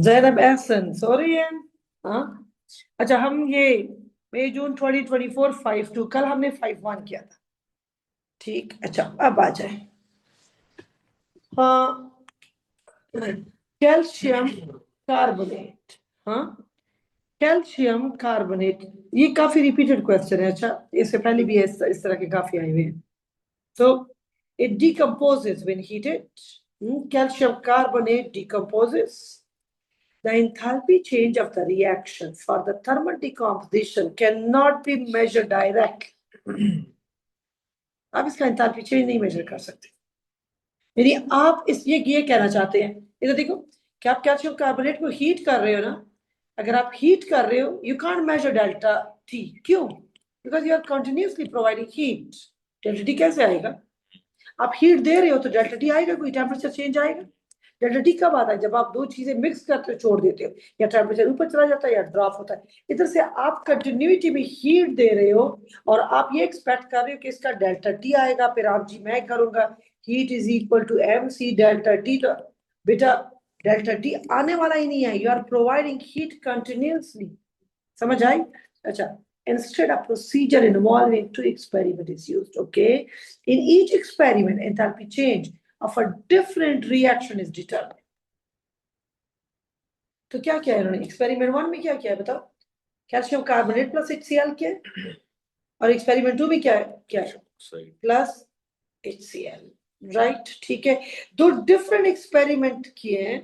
Zainab Ehsan sorry है। हाँ अच्छा, हम ये मई जून 2024 5-2 कल हमने 5-1 किया था। ठीक, अच्छा अब आ जाए। हाँ, कैल्शियम कार्बोनेट। हाँ, कैल्शियम कार्बोनेट, ये काफी रिपीटेड क्वेश्चन है। अच्छा, इससे पहले भी इस तरह के काफी आए हुए हैं। So it decomposes when heated. Calcium carbonate decomposes. The enthalpy change of the reaction for the thermal decomposition cannot be measured directly. आप इसका enthalpy change नहीं measure कर सकते। यानी आप ये कहना चाहते हैं, इधर देखो कि आप कैल्शियम कार्बोनेट को हीट कर रहे हो ना, अगर आप हीट कर रहे हो you can't measure delta T. क्यों? Because you are continuously providing heat. Delta T कैसे आएगा? आप हीट दे रहे हो तो डेल्टा टी आएगा, कोई टेम्परेचर चेंज आएगा। डेल्टा टी कब आता है? जब आप दो चीजें मिक्स करते हो, छोड़ देते हो, या टेम्परेचर ऊपर चला जाता है या ड्रॉप होता है। इधर से आप कंटिन्यूटी में हीट दे रहे हो और आप ये एक्सपेक्ट कर रहे हो कि इसका डेल्टा टी आएगा, फिर आप जी मैं करूंगा heat is equal to M C delta T. तो बेटा डेल्टा टी आने वाला ही नहीं है, you are providing heat continuously. समझ आई? अच्छा, instead a procedure involving two experiment is used. Okay, in each experiment enthalpy change of a different reaction is determined. तो क्या किया इन्होंने एक्सपेरिमेंट 1 में? क्या किया है बताओ? कैल्शियम कार्बोनेट प्लस HCl किया, और एक्सपेरिमेंट 2 में क्या क्या प्लस HCl। राइट, ठीक है। दो डिफरेंट एक्सपेरिमेंट किए हैं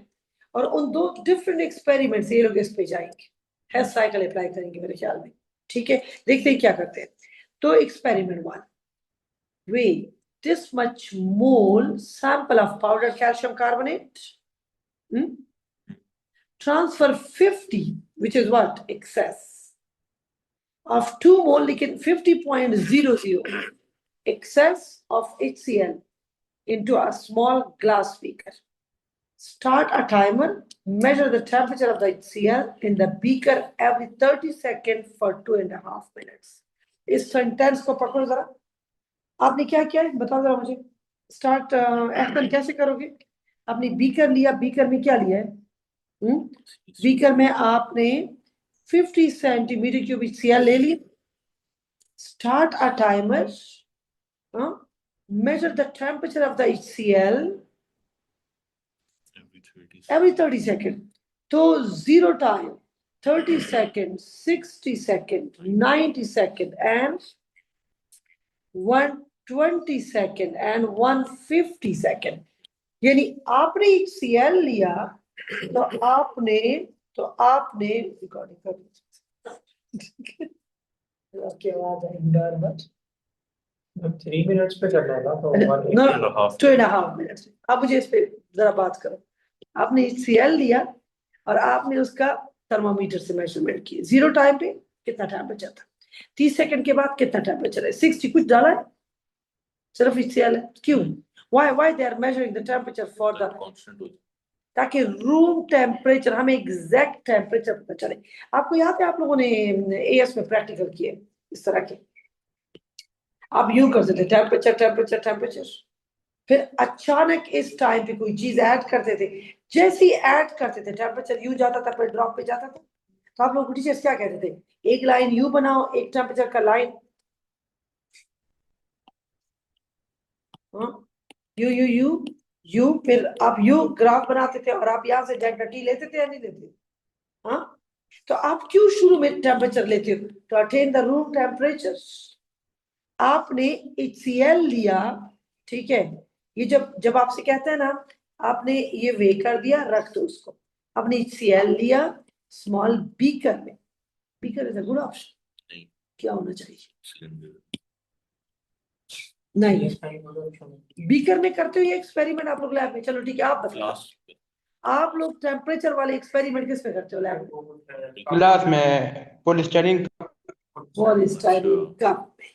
और उन दो डिफरेंट एक्सपेरिमेंट से ये लोग इस पे जाएंगे, हेल्थ साइकिल अप्लाई करेंगे मेरे ख्याल में। ठीक है, देखते हैं क्या करते हैं। तो experiment 1, weigh this much mole sample of powdered calcium carbonate, transfer 50, which is what excess of 2 mole, लेकिन 50.00 excess of HCl into a small glass beaker. Start a timer, measure the temperature of the HCl in the beaker every 30 seconds for 2.5 minutes. इस sentence को पकड़ो जरा, आपने क्या किया है बताओ जरा मुझे। स्टार्ट एक्शन कैसे करोगे? आपने बीकर लिया, बीकर में क्या लिया है? बीकर में आपने 50 सेंटीमीटर क्यूब HCl ले लिया। Start a timer, measure the temperature of the HCl every 30 seconds. तो 0 time, 30 seconds, 60 seconds, 90 seconds and 120 seconds and 150 seconds. यानी आपने HCl लिया तो आपने रिकॉर्डिंग कर आपकी आवाज आएगी बार बार। 3 मिनट्स पे करना था तो 2.5 मिनट्स। अब मुझे इस पे जरा बात करो। आपने HCl लिया और आपने उसका थर्मामीटर से मेजरमेंट की। 0 टाइम पे कितना टेम्परेचर था, 30 सेकंड के बाद कितना टेम्परेचर है, 60 कुछ डाला है, सिर्फ HCl है। क्यों? why they are measuring the temperature for the ताकि रूम टेम्परेचर, हमें एग्जैक्ट टेम्परेचर पता चले। आपको याद है आप लोगों ने AS में प्रैक्टिकल किए इस तरह के? आप यूं करते थे टेम्परेचर टेम्परेचर टेम्परेचर, फिर अचानक इस टाइम पे कोई चीज ऐड करते थे, जैसे ही ऐड करते थे टेम्परेचर यू जाता था, फिर ड्रॉप पे जाता था। तो आप लोग टीचर्स क्या कहते थे? एक लाइन यू बनाओ, एक टेम्परेचर का line you you you you, फिर आप यू ग्राफ बनाते थे और आप यहाँ से डेल्टा टी लेते थे या नहीं लेते? हाँ, तो आप क्यों शुरू में टेम्परेचर लेते हो? तो अटेन द रूम टेम्परेचर। आपने HCl लिया, ठीक है, ये जब जब आपसे कहते हैं ना आपने ये वे कर दिया, रख दो उसको। आपने HCl लिया स्मॉल बीकर में, beaker is a good option. क्या होना चाहिए? नहीं, बीकर में करते हो ये एक्सपेरिमेंट आप लोग लैब में? चलो ठीक है, आप बताओ आप लोग टेम्परेचर वाले एक्सपेरिमेंट किस में करते हो लैब में? क्लास में पॉलीस्टाइरीन कप में।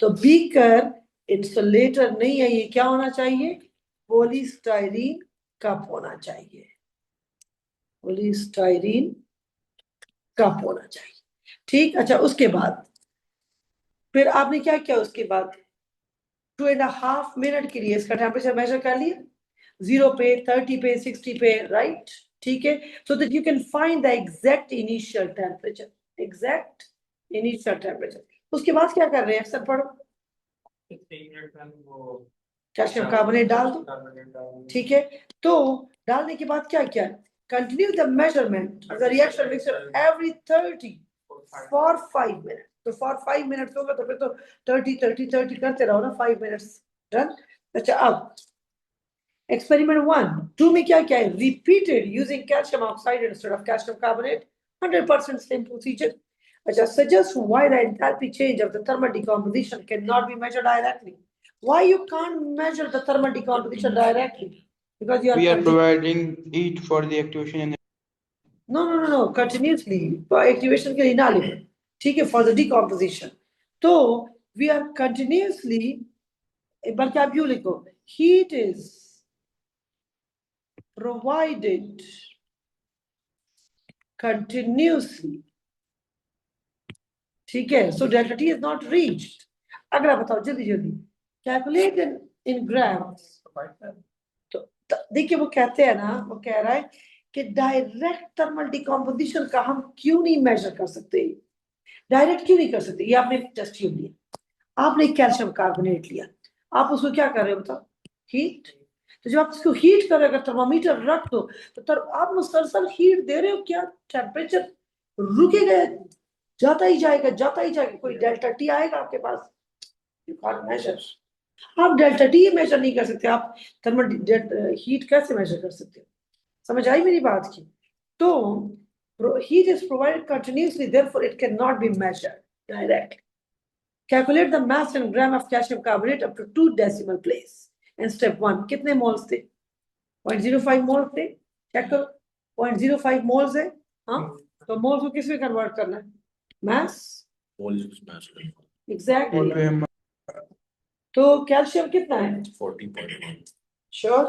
तो बीकर इंसुलेटर नहीं है, ये क्या होना चाहिए? पॉलीस्टाइरीन कप होना चाहिए, पॉलीस्टाइरीन कप होना चाहिए। ठीक, अच्छा उसके बाद फिर आपने क्या किया? उसके बाद 2.5 मिनट के लिए इसका टेम्परेचर मेजर कर लिया, 0 पे, 30 पे, 60 पे, राइट। ठीक है, so that you can find the exact initial temperature. exact initial temperature. उसके बाद क्या कर रहे हैं, अक्सर पढ़ो, कैल्शियम कार्बोनेट डाल दो, ठीक है। तो डालने के बाद क्या क्या है, continue the measurement of the reaction mixture every 30 for 5 minutes. तो फॉर 5 मिनट्स होगा तो फिर तो 30 करते रहो ना, 5 मिनट्स डन। अच्छा, अब एक्सपेरिमेंट 1 2 में क्या क्या है, repeated using calcium oxide instead of calcium carbonate, 100% same procedure. अच्छा, suggest why the enthalpy change of the thermal decomposition cannot be measured directly. Why you can't measure the thermal decomposition directly? Because you are we are providing heat for the activation and no, continuously for activation के लिए ना लिखो, ठीक है, for the decomposition. तो we are continuously, बल्कि आप यूं लिखो, heat is provided continuously, ठीक है, so delta T is not reached. अगला बताओ जल्दी जल्दी, calculate in grams. तो देखिए वो कहते हैं ना, वो कह रहा है कि डायरेक्ट थर्मल डिकम्पोजिशन का हम क्यों नहीं मेजर कर सकते, डायरेक्ट क्यों नहीं कर सकते। ये आपने टेस्ट ट्यूब लिया, आपने कैल्शियम कार्बोनेट लिया, आप उसको क्या कर रहे हो बताओ, हीट। तो जब आप उसको हीट कर रहे हो, अगर थर्मामीटर रख दो तो आप मुसलसल हीट दे रहे हो, क्या टेम्परेचर रुकेगा, जाता ही जाएगा, कोई डेल्टा टी आएगा आपके पास, यू कांट मेजर। आप डेल्टा टी मेजर नहीं कर सकते, आप थर्मल हीट कैसे मेजर कर सकते हो, समझ आई मेरी बात की। तो heat is provided continuously, therefore it cannot be measured directly. Calculate the mass in gram of calcium carbonate up to 2 decimal place. And step 1, कितने मोल्स थे, 0.05 मोल्स थे, चेक करो 0.05 मोल्स है, हाँ, तो मोल्स को किस में कन्वर्ट करना है, मास, एग्जैक्टली। तो कैल्शियम कितना है, 40.1. श्योर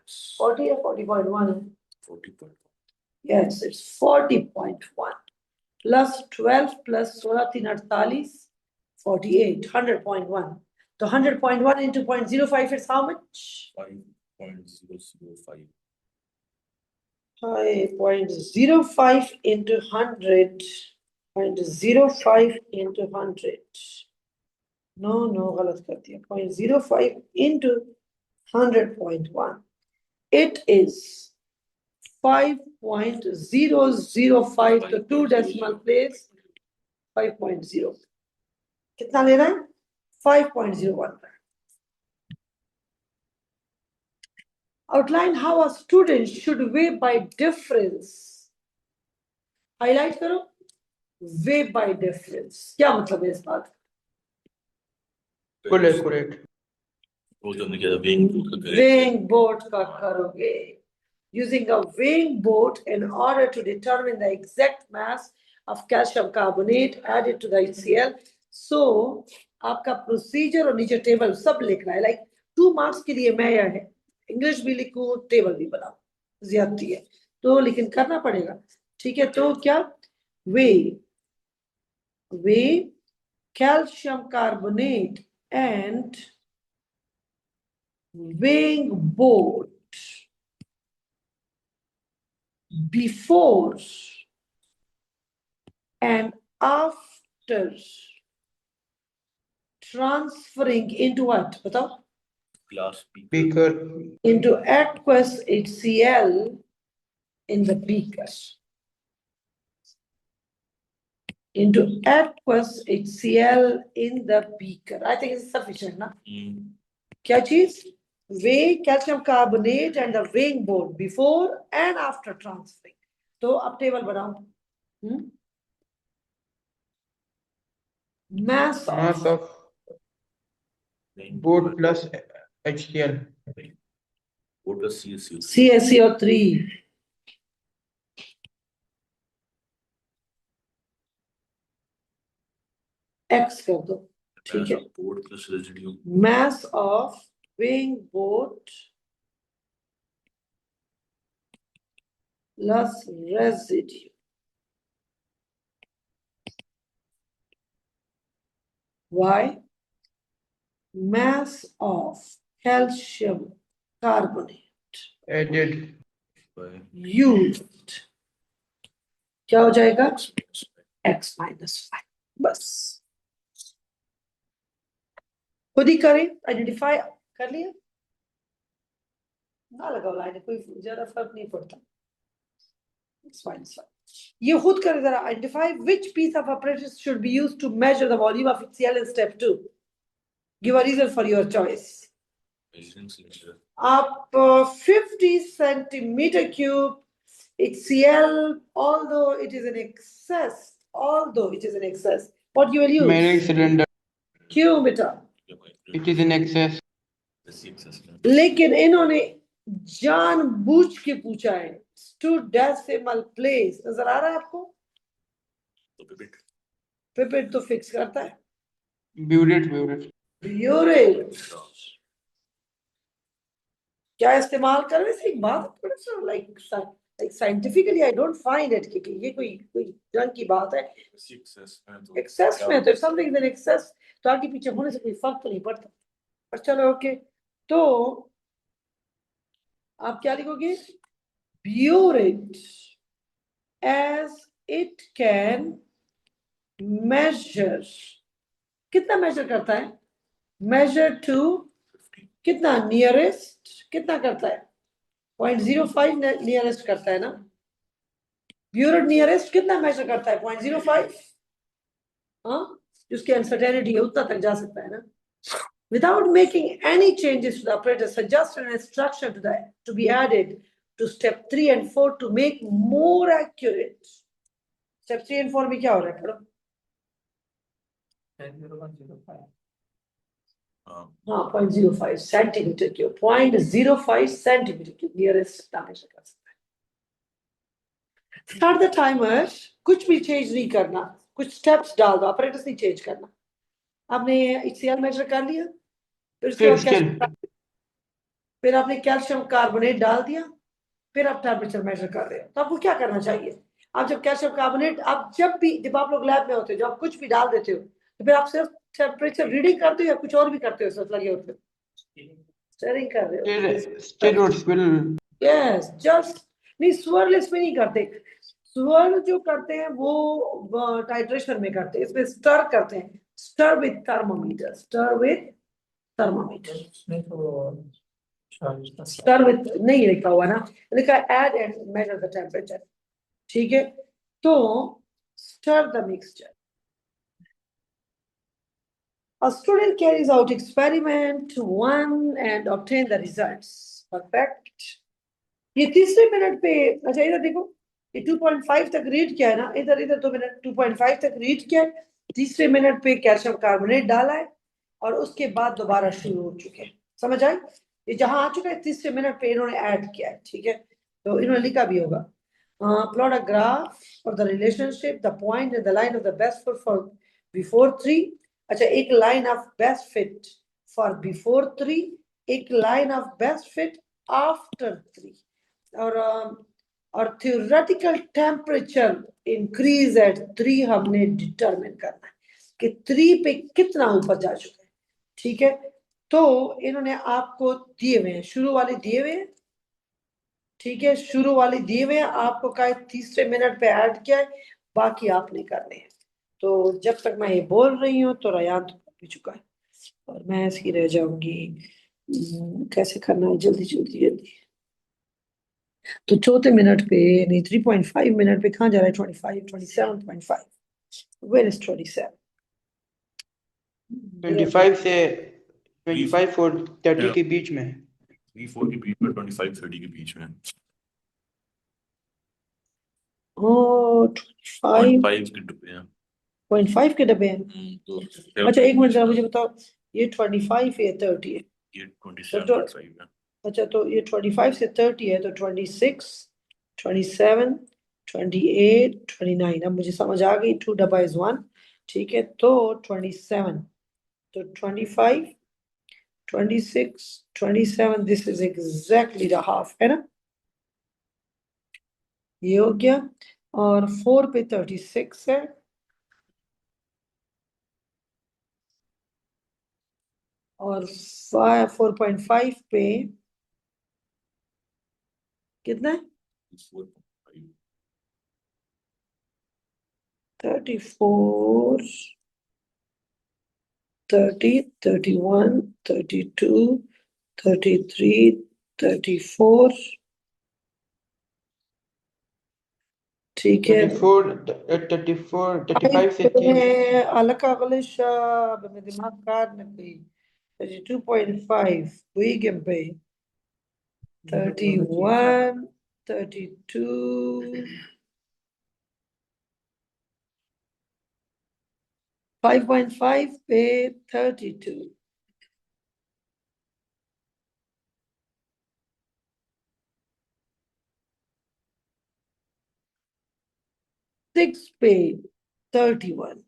40 या 40.1 है, 40.1. yes it's 40.1 plus 12 plus 16 3 48 48 100.1, तो 100.1 into 0.05 is how much, 5.005. 0.05 into 100, 0.05 into 100, no गलत कर दिया, 0.05 into 100.1, it is 5.005 to 2 decimal place 5.0, कितना ले रहा है, 5.01। Outline how a student should weigh by difference, highlight करो, weigh by difference क्या मतलब है इस बात का, correct. weighing board का करोगे, using a weighing board in order to determine the exact mass of calcium carbonate added to the HCl. So आपका प्रोसीजर और नीचे टेबल सब लिखना है, लाइक 2 मार्क्स के लिए मैं यह है, इंग्लिश भी लिखूं टेबल भी बनाओ, ज्यादती है तो लेकिन करना पड़ेगा, ठीक है। तो क्या, weigh calcium carbonate and weighing board before and after transferring into what, बताओ, Glass Beaker, into aqueous HCl in the beaker, into aqueous HCl in the beaker. I think it's sufficient ना, क्या चीज, weigh calcium carbonate and the weighing board before and after transferring. तो अब table बनाओ, mass of board plus HCl, What does CSU? CaCO3, X कर दो, ठीक है, Board plus residue. mass of weighing board plus residue, why, mass of calcium carbonate added by used क्या हो जाएगा x x minus 5 बस खुद ही करें आइडेंटिफाई कर लिया ना लगाओ लाइन कोई ज्यादा फर्क नहीं पड़ता it's fine, it's fine. ये खुद करें जरा identify which piece of apparatus should be used to measure the volume of HCl in step 2 give a reason for your choice measuring cylinder. आप 50 centimeter cube HCl although it is in excess what you will use Measuring cylinder, क्यों बेटा it is in excess. लेकिन इन्होंने जानबूझ के पूछा है to decimal place नजर आ रहा है आपको तो pivot. पिपेट तो फिक्स करता है Burette. ब्यूरेट क्या इस्तेमाल कर रहे थे एक बात थोड़ा सा like scientifically I don't find it कि ये कोई जंग की बात है एक्सेस में तो समथिंग इन एक्सेस तो आगे पीछे होने से कोई फर्क तो नहीं पड़ता पर चलो ओके तो आप क्या लिखोगे burette as it can measure कितना मेजर करता है measure to कितना nearest कितना करता है 0.05 नियरेस्ट करता है ना ब्यूरेट नियरेस्ट कितना मेजर करता है 0.05 हाँ जिसकी अनसर्टेनिटी है उतना तक जा सकता है ना without making any changes to the apparatus suggest an instruction to be added to step 3 and 4 to make more accurate step 3 and 4 में क्या हो रहा है पढ़ो हाँ 0.05 centimetre cube 0.05 centimetre cube nearest measure कर सकता है स्टार्ट द टाइमर कुछ भी चेंज नहीं करना कुछ स्टेप्स डाल दो ऑपरेटर्स नहीं चेंज करना आपने HCl मेजर कर लिया फिर आपने कैल्शियम कार्बोनेट डाल दिया फिर आप टेम्परेचर मेजर कर रहे हो तो आपको क्या करना चाहिए आप जब कैल्शियम कार्बोनेट आप जब आप लोग लैब में होते हो जब आप कुछ भी डाल देते हो तो फिर आप सिर्फ टेम्परेचर रीडिंग करते हो या कुछ और भी करते हो सिर्फ लगे होते हो स्टीयरिंग कर रहे हो Steroids will. यस जस्ट नहीं स्वर्ल इसमें नहीं करते स्वर्ल जो करते हैं वो टाइट्रेशन में करते हैं इसमें स्टर करते हैं stir with thermometer stir with नहीं लिखा हुआ ना लिखा add and measure the temperature ठीक है तो stir the mixture A student carries out experiment 1 and obtain the results. Perfect. ये तीसरे मिनट पे अच्छा इधर देखो ये 2.5 तक रीड किया है ना इधर 2 मिनट 2.5 तक रीड किया है तीसरे मिनट पे कैल्शियम कार्बोनेट डाला है और उसके बाद दोबारा शुरू हो चुके हैं समझ आई ये जहां आ चुका है तीसरे मिनट पे इन्होंने ऐड किया है ठीक है तो इन्होंने लिखा भी होगा plot a graph for the relationship the point and the line of the best fit for before 3 अच्छा एक line of best fit for before 3 एक line of best fit after 3 और theoretical temperature increase at 3 हमने determine करना है कि 3 पे कितना ऊपर जा चुका है ठीक है तो इन्होंने आपको दिए हुए हैं शुरू वाले दिए हुए हैं ठीक है शुरू वाले दिए हुए हैं आपको कहा तीसरे मिनट पे ऐड किया है बाकी आपने करने हैं तो जब तक मैं ये बोल रही हूँ तो रयान तो कर भी चुका है और मैं ऐसी रह जाऊंगी कैसे करना है जल्दी तो चौथे मिनट पे नहीं 3.5 मिनट पे कहाँ जा रहा है 27.5 where is 27 25 से 25 और 30 के बीच में 3-4 के बीच में 25-30 के बीच में oh 25 5 के डब्बे हैं 0.5 के डब्बे हैं तो अच्छा एक मिनट जरा मुझे बताओ ये 25 है 30 है ये 27.5 है अच्छा तो ये 25 से 30 है तो 26 27 28 29 अब मुझे समझ आ गई 2 डब्बा इज 1 ठीक है तो 27 तो 25 26 27 this is exactly the half है ना ये हो गया और 4 पे 36 है और 4.5 पे कितना है 4.5. 34, 30, 31, 32, 33, 34. ठीक है 34, 35 centimeters. अलग अगलिश मैं दिमाग कार न कोई 32.5 Wigan Bay 31 32 5.5 पे 32 6 पे 31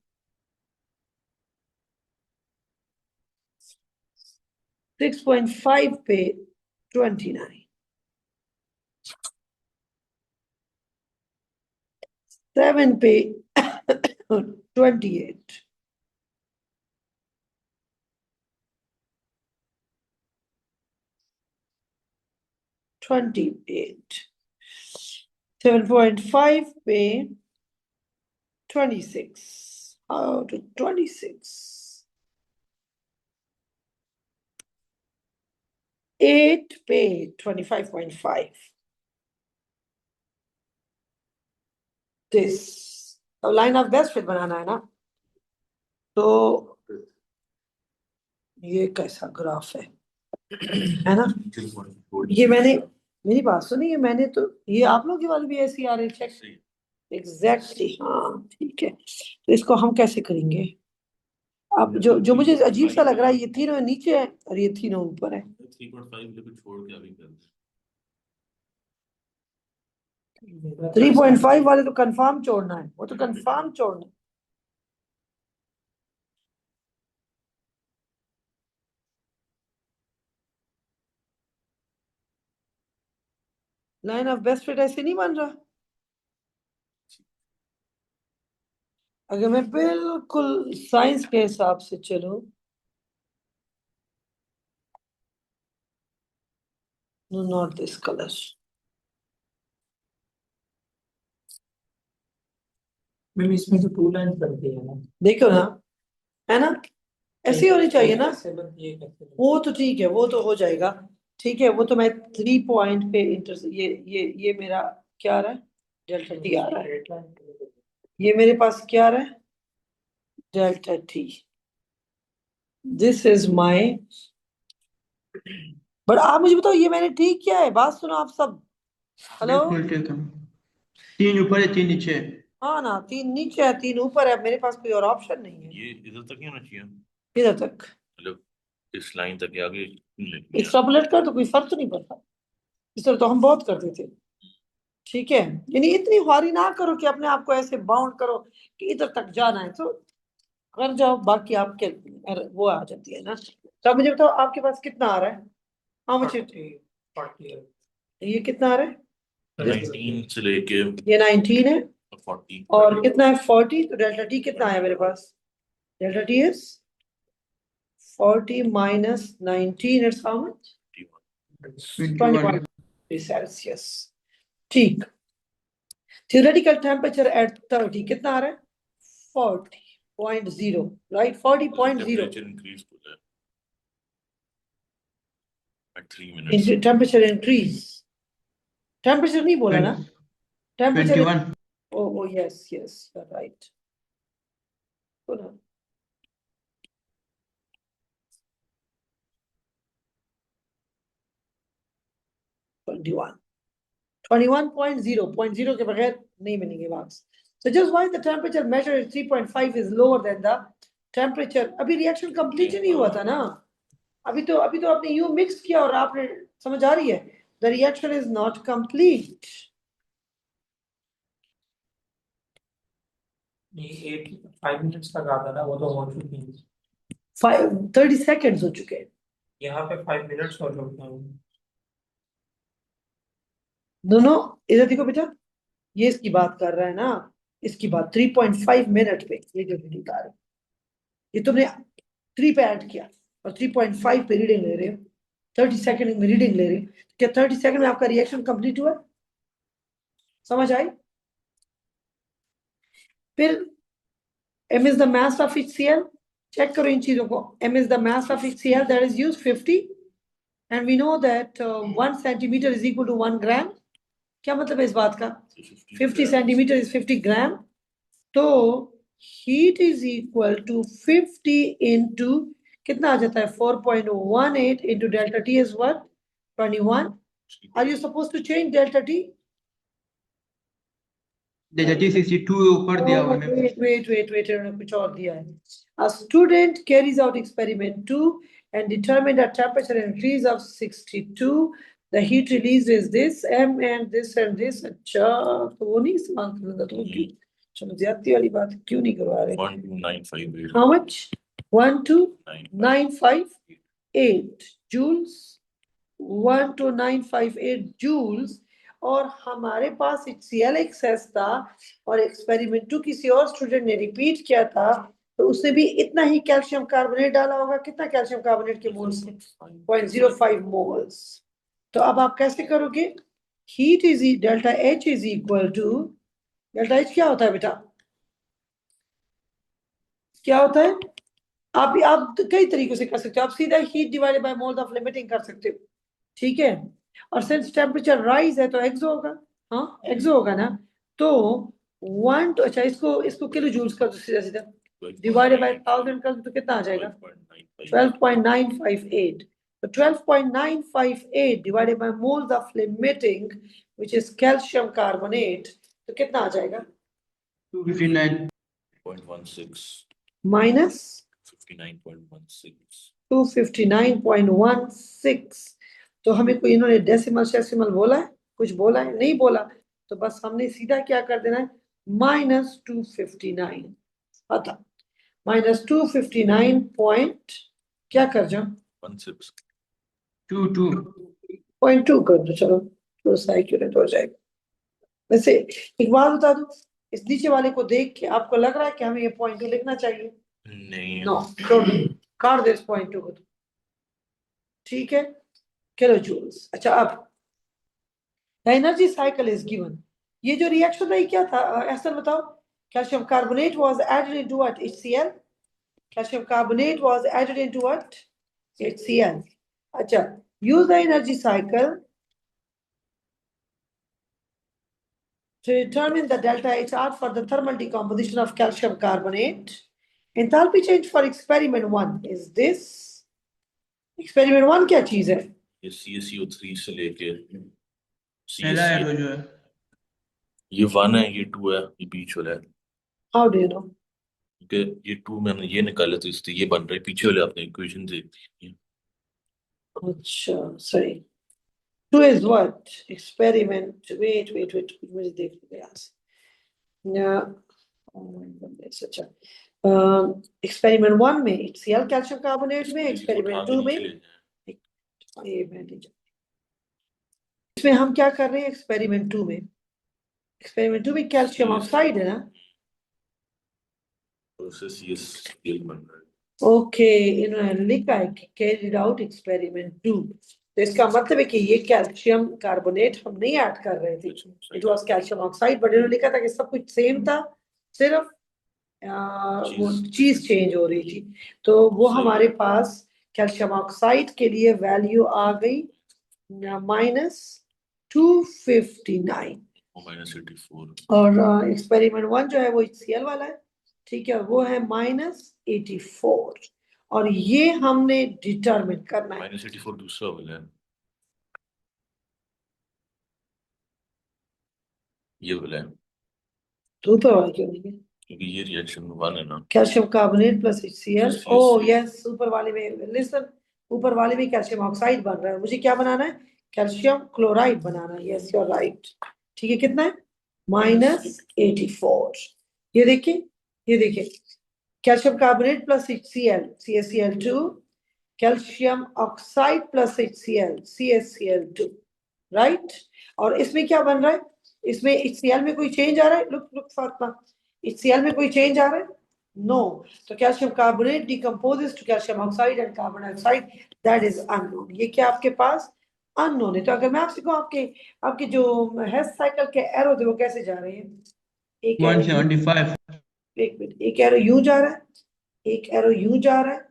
6.5 पे 29 7 पे 28 28 7.5 पे 26 how to 26 8 पे 25.5 this अब लाइन ऑफ बेस्ट फिट बनाना है ना तो ये कैसा ग्राफ है ना ये मैंने मेरी बात सुनी ये मैंने तो ये आप लोग की वाली भी ऐसी आ रही चेक एग्जैक्टली हाँ ठीक है तो इसको हम कैसे करेंगे अब जो मुझे अजीब सा लग रहा है ये तीनों नीचे है और ये तीनों ऊपर है 3.5 लेकिन छोड़ के अभी कर दे 3.5 वाले तो कंफर्म छोड़ना है वो तो कंफर्म छोड़ना है लाइन ऑफ बेस्ट फिट ऐसे नहीं बन रहा अगर मैं बिल्कुल साइंस के हिसाब से चलूं no not this color ma'am इसमें तो 2 लाइन कर दी है ना देखो ना है ना ऐसी होनी चाहिए ना कैसे बनती है कैसे वो तो ठीक है वो तो हो जाएगा ठीक है वो तो मैं 3 पॉइंट पे इंटर ये मेरा क्या आ रहा है डेल्टा टी आ रहा है स्ट्रेट लाइन ये मेरे पास क्या आ रहा है delta T this is my but आप मुझे बताओ ये मैंने ठीक किया है बात सुनो आप सब हेलो बिल्कुल ठीक है 3 ऊपर है 3 नीचे है। हाँ ना 3 नीचे है 3 ऊपर है मेरे पास कोई और ऑप्शन नहीं है ये इधर तक ही होना चाहिए इधर तक मतलब इस लाइन तक आगे एक्सट्रापोलेट कर तो कोई फर्क तो नहीं पड़ता इस तरह तो हम बहुत करते थे ठीक है यानी इतनी ख्वारी ना करो कि अपने आप को ऐसे बाउंड करो कि इधर तक जाना है तो कर जाओ बाकी आपके वो आ जाती है ना तो अब मुझे बताओ आपके पास कितना आ रहा है हाँ मुझे 40 ये कितना आ रहा है 19 से लेके ये 19 है 40 और कितना है 40 तो डेल्टा टी कितना है मेरे पास delta T is 40 minus 19 it's how much 21 degrees Celsius ठीक theoretical temperature at 30 कितना आ रहा है 40.0 right 40.0 टेम्परेचर इंक्रीज हो जाए at 3 minutes temperature increase temperature नहीं बोला ना temperature 21 oh yes you're right बोला 21 21.0 के बगैर नहीं बनेंगे marks so just why the temperature measured at 3.5 is lower than the temperature अभी reaction complete ही नहीं हुआ था ना अभी तो आपने यू मिक्स किया और आपने समझ आ रही है the reaction is not complete ये 5 मिनट्स का कहा था ना वो तो हो चुकी है 30 seconds हो चुके हैं यहाँ पे 5 मिनट्स हो चुके हैं दोनों इधर देखो बेटा ये इसकी बात कर रहा है ना इसकी बात 3.5 मिनट पे ये जो रीडिंग आ रही है ये तुमने 3 पे ऐड किया और 3.5 पे रीडिंग ले रहे हो 30 सेकंड में रीडिंग ले रहे हो क्या 30 सेकंड में आपका रिएक्शन कंप्लीट हुआ समझ आई? फिर m is the mass of HCl. Check करो इन चीजों को. m is the mass of HCl that is used 50 and we know that 1 centimeter is equal to 1 gram. क्या मतलब है इस बात का? 50 centimeter is 50 gram. तो heat is equal to 50 into कितना आ जाता है? 4.18 into delta T is what? 21. Are you supposed to change delta T? Delta T 62 ऊपर दिया हुआ है. Wait, इन्होंने कुछ और दिया है. A student carries out experiment 2 and determined a temperature increase of 62. The heat released is this, m and this and this. अच्छा, तो वो नहीं इस्तेमाल करूँगा तो क्यों? चलो ज्यादती वाली बात क्यों नहीं करवा रहे? 12958. How much? 12958 joules. 12958 joules. और हमारे पास HCl एक्सेस था और एक्सपेरिमेंट 2 किसी और स्टूडेंट ने रिपीट किया था, तो उसने भी इतना ही कैल्शियम कार्बोनेट डाला होगा. कितना कैल्शियम कार्बोनेट के मोल्स? 0.05 मोल्स. तो अब आप कैसे करोगे? Heat is delta H is equal to, delta H क्या होता है बेटा? क्या होता है? आप कई तरीकों से कर सकते हो. आप सीधा heat divided by moles of limiting कर सकते हो. ठीक है. और सिंस टेम्परेचर राइज है तो एक्सो होगा. हाँ, एक्सो होगा ना. तो 1 तो अच्छा, इसको किलो जूल्स कर दो सीधा सीधा, डिवाइडेड बाय 1000 कर दो तो कितना आ जाएगा? 12.958. तो 12.958 divided by moles of limiting which is calcium carbonate, तो कितना आ जाएगा? 259.16 माइनस 59.16. 259.16. तो हमें कोई इन्होंने डेसिमल बोला है? कुछ बोला है? नहीं बोला. तो बस हमने सीधा क्या कर देना है? माइनस 259. पता माइनस 259 पॉइंट क्या कर जाओ? 0.2 कर दो. चलो तो सा एक्यूरेट हो जाएगा. वैसे एक बात बता दूं, इस नीचे वाले को देख के आपको लग रहा है कि हमें ये 0.2 लिखना चाहिए? नहीं. नो, काट दे इस 0.2 को. ठीक है, किलो जूल्स. अच्छा, अब एनर्जी साइकिल इज गिवन. ये जो रिएक्शन रही क्या था? ऐसा बताओ. Calcium carbonate was added into what? HCl. Calcium carbonate was added into what? HCl. अच्छा, use the energy cycle to determine the delta HR for the thermal decomposition of calcium carbonate. Enthalpy change for experiment 1 is this. Experiment 1 क्या चीज है? ये CaCO3 से लेके पहला arrow जो है, ये 1 है, ये 2 है, ये बीच वाला है. How do you know? क्योंकि ये 2 मैंने ये निकाला तो इससे ये बन रहा है. पीछे वाले आपने इक्वेशन देख ली. अच्छा, सही. 2 is what? Experiment. Wait. मुझे देखने यार. अच्छा. एक्सपेरिमेंट 1 में HCl कैल्शियम कार्बोनेट में, एक्सपेरिमेंट 2 में इसमें हम क्या कर रहे हैं? एक्सपेरिमेंट 2 में कैल्शियम ऑक्साइड है ना. उससे CaCl बन रहा है. ओके, इन्होंने लिखा है कि कैरिड आउट एक्सपेरिमेंट 2. तो इसका मतलब है कि ये कैल्शियम कार्बोनेट हम नहीं ऐड कर रहे थे. It was calcium oxide, but इन्होंने लिखा था कि सब कुछ सेम था, सिर्फ वो चीज चेंज हो रही थी. तो वो हमारे पास कैल्शियम ऑक्साइड के लिए वैल्यू आ गई -259 -84. और एक्सपेरिमेंट 1 जो है वो HCl वाला है. ठीक है, वो है -84. और ये हमने डिटरमिन करना है. -84 दूसरा वाला है. ये वाला है तो ऊपर वाला क्यों नहीं है? क्योंकि ये रिएक्शन 1 है ना. Calcium carbonate plus HCl. Plus ओह CaCl. यस, ऊपर वाले में लिसन, ऊपर वाले में कैल्शियम ऑक्साइड बन रहा है. मुझे क्या बनाना है? कैल्शियम क्लोराइड बनाना है. Yes, you are right. ठीक है, कितना है? -84. ये देखिए calcium carbonate plus HCl CaCl2, calcium oxide plus HCl CaCl2, right. और इसमें क्या बन रहा है? इसमें HCl में कोई चेंज आ रहा है? लुक फातिमा, HCl में कोई चेंज आ रहा है? नो. तो calcium carbonate decomposes to calcium oxide and carbon dioxide, that is unknown. ये क्या आपके पास अननोन है। तो अगर मैं आपसे कहूँ आपके आपके जो हेल्थ साइकिल के एरो थे वो कैसे जा रहे हैं? एक एरो 175. एक मिनट, एक एरो यूं जा रहा है, एक एरो यूं जा रहा है,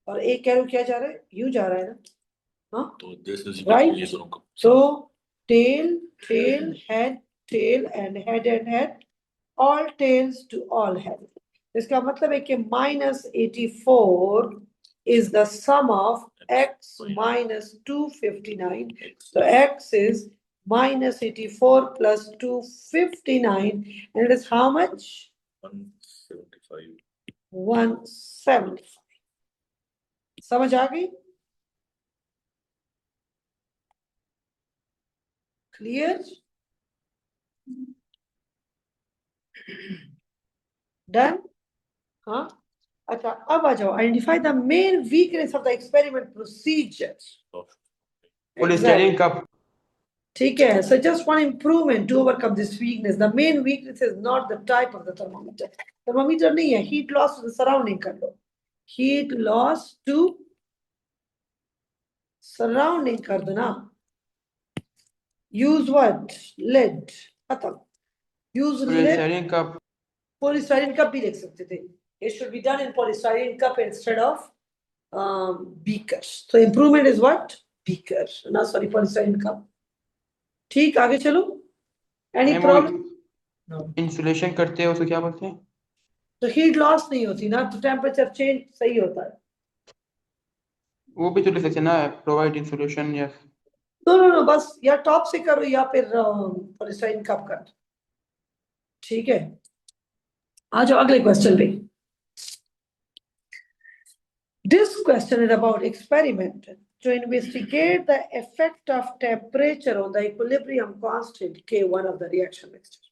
और एक एरो क्या जा रहा है? यूं जा रहा है ना? हाँ, तो दिस इज Right. ये दोनों का तो tail tail and head, all tails to all head. इसका मतलब है कि -84 is the sum of x minus 259. So x is -84 plus 259, and it is how much? 175 175. समझ आ गई? Clear? Done? हाँ, अच्छा अब आ जाओ, identify the main weakness of the experiment procedure. Polystyrene cup. ठीक है, so just one improvement to overcome this weakness. The main weakness is not the type of the thermometer. Thermometer नहीं है, heat loss to the surrounding कर लो, heat loss to surrounding कर दो ना। Use what? Lead, खत्म। Use lead, Polystyrene cup. polystyrene cup भी लिख सकते थे। It should be done in polystyrene cup instead of beaker. So improvement is what? Beaker, ना sorry, polystyrene cup। ठीक, आगे चलो। Any मैम, वो problem? No. इंसुलेशन करते हैं उसको क्या बोलते हैं? तो हीट लॉस नहीं होती ना, तो टेम्परेचर चेंज सही होता है। वो भी तो लिख सकते हैं ना, प्रोवाइड इंसुलेशन या नो, बस या टॉप से करो या फिर पॉलीस्टाइरीन कप कर। ठीक है, आ जाओ अगले क्वेश्चन पे। This question is about experiment to investigate the effect of temperature on the equilibrium constant K1 of the reaction mixture.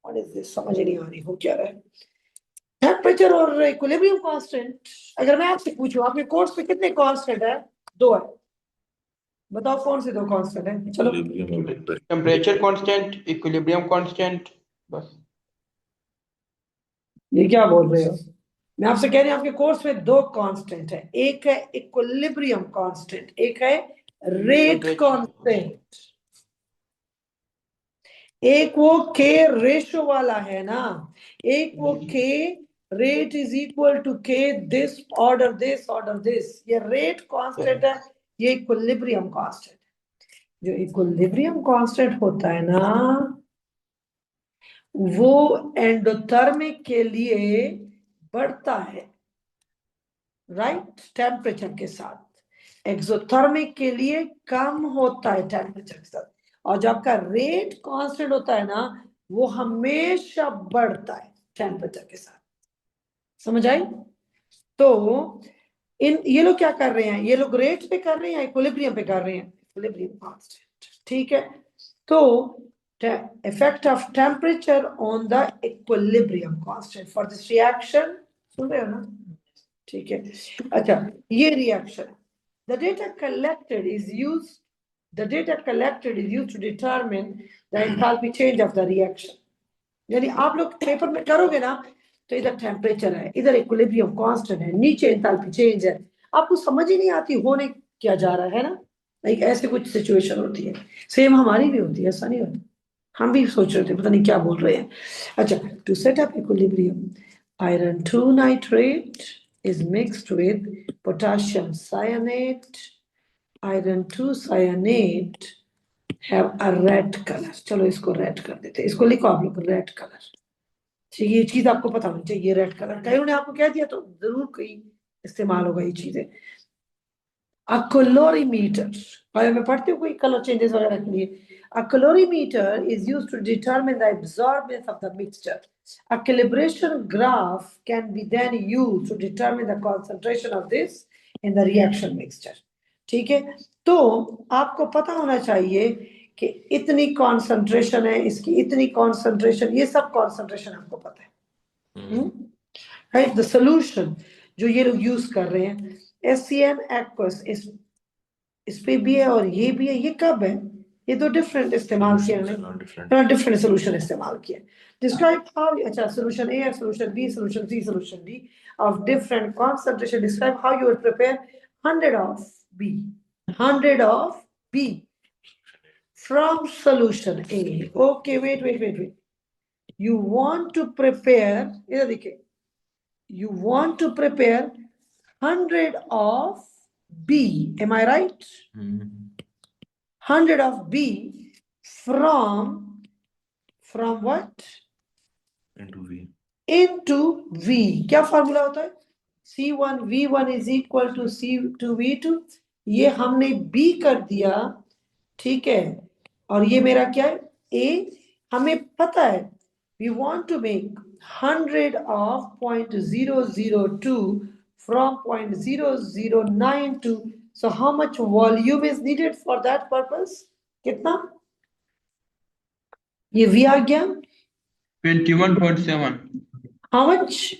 What is this? समझ नहीं आ रही हो क्या रहा है? टेम्परेचर और इक्विलिब्रियम कांस्टेंट, अगर मैं आपसे पूछूं आपके कोर्स पे कितने कांस्टेंट है? 2 है, बताओ कौन से 2 कांस्टेंट है? चलो, टेम्परेचर कांस्टेंट, इक्विलिब्रियम कांस्टेंट, बस। ये क्या बोल रहे हो? मैं आपसे कह रही हूं आपके कोर्स में 2 कांस्टेंट है, एक है इक्विलिब्रियम कांस्टेंट, एक है रेट कांस्टेंट। एक वो के रेशो वाला है ना, एक वो के रेट इज इक्वल टू के दिस ऑर्डर दिस, ये रेट कांस्टेंट है, ये इक्विलिब्रियम कांस्टेंट। जो इक्विलिब्रियम कांस्टेंट होता है ना, वो एंडोथर्मिक के लिए बढ़ता है, राइट, टेम्परेचर के साथ। एक्सोथर्मिक के लिए कम होता है टेम्परेचर के साथ, और जो आपका रेट कांस्टेंट होता है ना, वो हमेशा बढ़ता है टेम्परेचर के साथ। समझ आई? तो ये लोग क्या कर रहे हैं? ये लोग रेट पे कर रहे हैं या इक्विलिब्रियम पे कर रहे हैं? Equilibrium constant. ठीक है, तो effect of temperature on the equilibrium constant for this reaction, सुन रहे हो ना? ठीक है, अच्छा, ये reaction, the data collected is used to determine the enthalpy change of the reaction. यानी आप लोग पेपर में करोगे ना, तो इधर टेम्परेचर है, इधर इक्विलिब्रियम कांस्टेंट है, नीचे एंथैल्पी चेंज है, आपको समझ ही नहीं आती होने क्या जा रहा है ना। लाइक ऐसे कुछ सिचुएशन होती है, सेम हमारी भी होती है, ऐसा नहीं होता। हम भी सोच रहे थे पता नहीं क्या बोल रहे हैं। अच्छा, to set up equilibrium, iron 2 nitrate is mixed with potassium cyanate. Iron 2 cyanate have a red color. चलो इसको रेड कर देते हैं, इसको लिखो आप लोग रेड कलर। ठीक है, ये चीज आपको पता होनी चाहिए, रेड कलर कहीं उन्होंने आपको कह दिया तो जरूर कहीं इस्तेमाल होगा ये चीजें। A colorimeter, बायो में पढ़ते हो कोई कलर चेंजेस वगैरह के लिए? A colorimeter is used to determine the absorbance of the mixture. A calibration graph can be then used to determine the concentration of this in the reaction mixture. ठीक है, तो आपको पता होना चाहिए कि इतनी कॉन्सेंट्रेशन है, इसकी इतनी कॉन्सेंट्रेशन, ये सब कॉन्सेंट्रेशन आपको पता है। राइट, द सोल्यूशन जो ये लोग यूज कर रहे हैं, SCN aqueous, इस पे भी है और ये भी है, ये कब है? ये तो डिफरेंट इस्तेमाल किया है, डिफरेंट सोल्यूशन इस्तेमाल किया। डिस्क्राइब हाउ, अच्छा, solution A, solution B, solution C, solution D of different concentration, describe how you will prepare 100 of B. 100 of B from solution A. Okay, wait. You want to prepare, इधर देखिए, you want to prepare 100 of B. Am I right? 100 of B from what? into V. Into V. क्या formula होता है? C1 V1 is equal to C2 V2. ये हमने B कर दिया, ठीक है, और ये मेरा क्या है? A. हमें पता है, we want to make 100 of 0.002 from 0.0092. So how much volume is needed for that purpose? कितना? ये V आ गया. 21.7. How much?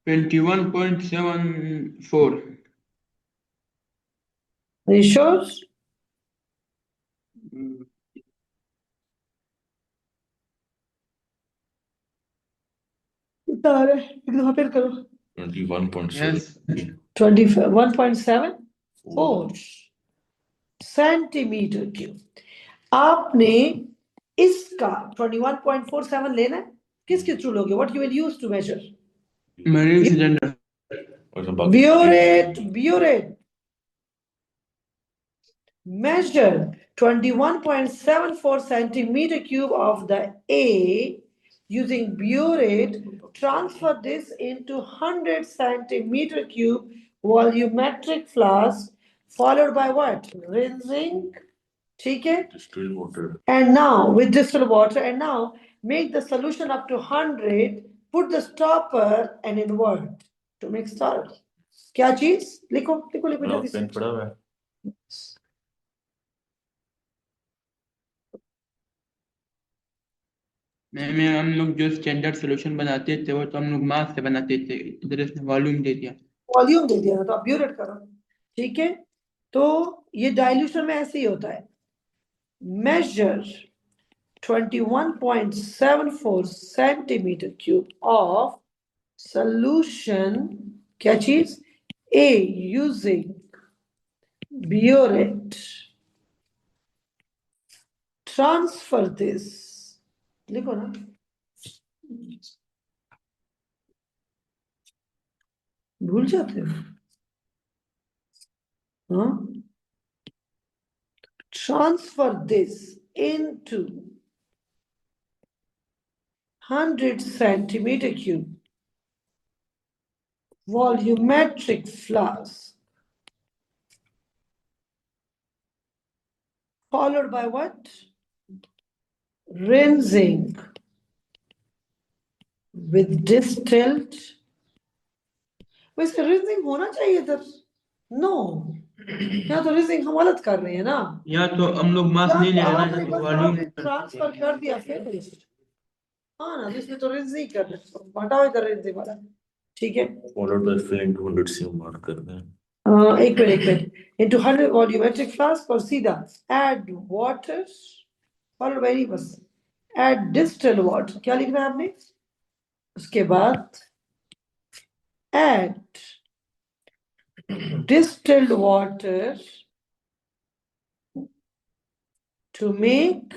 21.74. Are you sure? कितना आ रहा है? एक दफा फिर करो. 21.7. Yes. 1.74 centimetre cube. आपने इसका 21.47 लेना है. किसके थ्रू लोगे? What you will use to measure? Marine cylinder. और सब बाकी Burette. Measure 21.74 centimeter cube of the A using burette. Transfer this into 100 centimeter cube volumetric flask, followed by what? Rinsing. ठीक है? distilled water. And now with distilled water, and now make the solution up to 100. Put the stopper and invert to mix thoroughly. क्या चीज? लिखो जल्दी से. Pen पड़ा हुआ है. में हम लोग जो स्टैंडर्ड सोल्यूशन बनाते थे वो तो हम लोग मास से बनाते थे, इधर इसने वॉल्यूम दे दिया. वॉल्यूम दे दिया ना, तो आप ब्यूरेट करो. ठीक है, तो ये डाइल्यूशन में ऐसे ही होता है. Measure 21.74 centimetre cube of solution. क्या चीज? A using burette. Transfer this. लिखो ना. भूल जाते हो. हाँ, transfer this into 100 centimeter cube volumetric flask, followed by what? Rinsing with distilled. वैसे rinsing होना चाहिए इधर. No, यहाँ तो rinsing हम गलत कर रहे हैं ना. या तो हम लोग मास नहीं ले रहे ना, आपने तो बस वॉल्यूम. ट्रांसफर कर दिया फिनिश. हाँ ना, इसमें तो rinsing कर रहे हैं. हटाओ इधर rinsing वाला. ठीक है. Followed by filling 200 cm mark कर दें. एक मिनट. Into 100 volumetric flask और सीधा add water, followed by बस add distilled water. क्या लिखना है आपने? उसके बाद add distilled water to make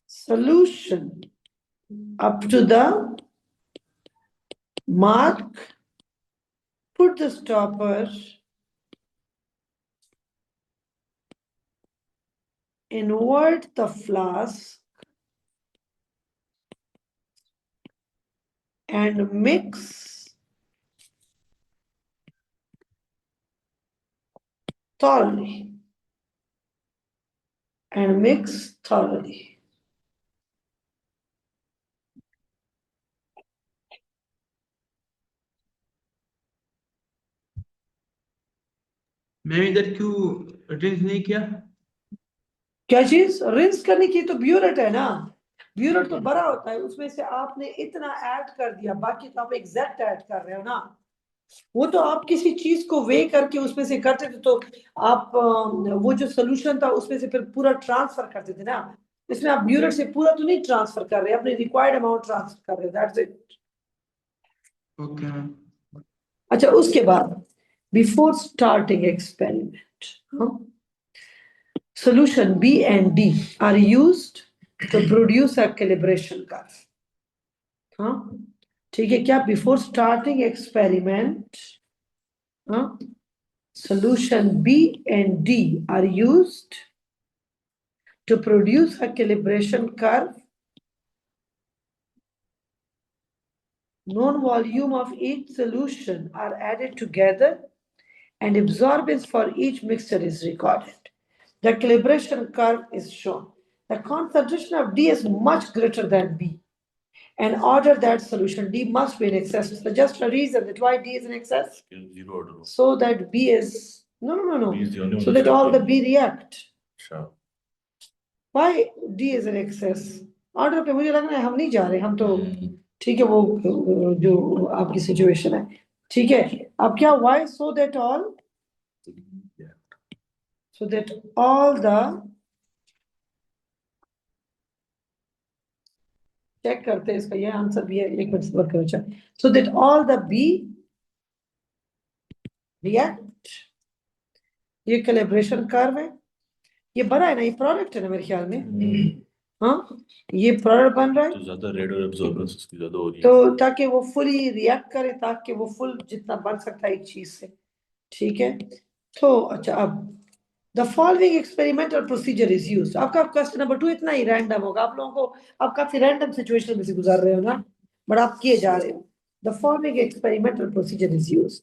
solution up to the mark. Put the stopper invert the flask and mix thoroughly. मैं इधर क्यों रिंस नहीं किया? क्या चीज? रिंस करने की तो ब्यूरेट है ना. ब्यूरेट तो बड़ा होता है, उसमें से आपने इतना ऐड कर दिया, बाकी तो आप एग्जैक्ट ऐड कर रहे हो ना. वो तो आप किसी चीज को वे करके उसमें से करते थे, तो आप वो जो सोल्यूशन था उसमें से फिर पूरा ट्रांसफर करते थे ना. इसमें आप ब्यूरेट से पूरा तो नहीं ट्रांसफर कर रहे, अपने रिक्वायर्ड अमाउंट ट्रांसफर कर रहे हो. That's it. ओके. अच्छा, उसके बाद before starting experiment, solution B and D are used to produce a calibration curve. हाँ, ठीक है क्या? Before starting experiment, हाँ, solution B and D are used to produce a calibration curve. Known volume of each solution are added together and absorbance for each mixture is recorded. The calibration curve is shown. The concentration of D is much greater than B. And order that solution D must be in excess. Suggest a reason that why D is in excess. Zero order. So that B is no. B is the only So one that all the accepting. B react. Sure. Why D is in excess? Order पे मुझे लग रहा है हम नहीं जा रहे, हम तो ठीक है वो जो आपकी सिचुएशन है, ठीक है. अब क्या? Why? So that all the check करते हैं इसका ये आंसर भी है, एक मिनट वर्क करो. अच्छा, so that all the B react. ये कैलिब्रेशन कर्व है, ये बना है ना, ये प्रोडक्ट है ना मेरे ख्याल में. हाँ, ये प्रोडक्ट बन रहा है तो ज्यादा रेड और एब्जॉर्बेंस उसकी ज्यादा हो रही है, तो ताकि वो फुली रिएक्ट करे, ताकि वो फुल जितना बन सकता है एक चीज से, ठीक है. तो अच्छा, अब the following experimental procedure is used. आपका क्वेश्चन नंबर 2 इतना ही रैंडम होगा, आप लोगों को आप काफी रैंडम सिचुएशन में से गुजर रहे हो ना, बट आप किए जा रहे हो. The following experimental procedure is used.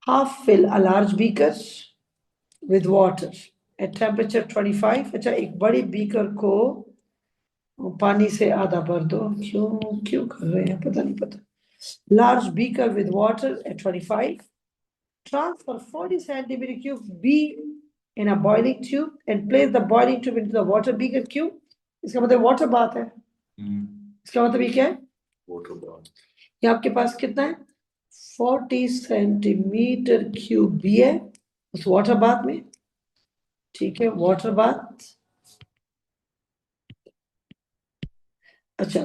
Half fill a large beaker with water at temperature 25. अच्छा, एक बड़ी बीकर को पानी से आधा भर दो. क्यों कर रहे हैं पता नहीं पता. Large beaker with water at 25. Transfer 40 centimeter cube B in a boiling tube and place the boiling tube into the water beaker cube. इसका मतलब वाटर बात है. इसका मतलब ये क्या है? Water bath. ये आपके पास कितना है? 40 सेंटीमीटर क्यूब बी है उस वाटर बाथ में, ठीक है. Water bath. अच्छा,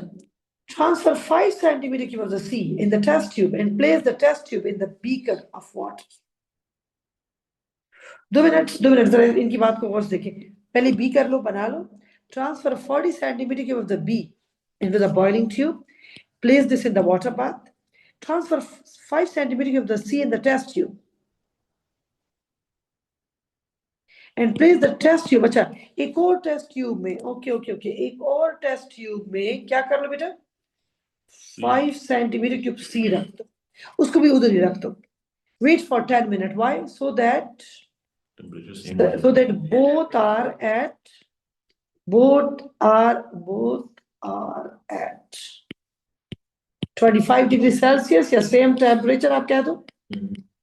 transfer 5 centimeter cube of the C in the test tube and place the test tube in the beaker of water. 2 minute जरा इनकी बात को गौर से देखें. पहले बीकर लो, बना लो. Transfer 40 centimeter cube of the B into the boiling tube. Place this in the water bath. Transfer 5 centimeter cube of the C in the test tube. And place the test tube. अच्छा, एक और test tube में, okay, एक और test tube में क्या कर लो बेटा? 5 सेंटीमीटर क्यूब सी रख दो, उसको भी उधर ही रख दो. Wait for 10 minutes. Why? So that both are at 25 degrees Celsius या same temperature आप कह दो.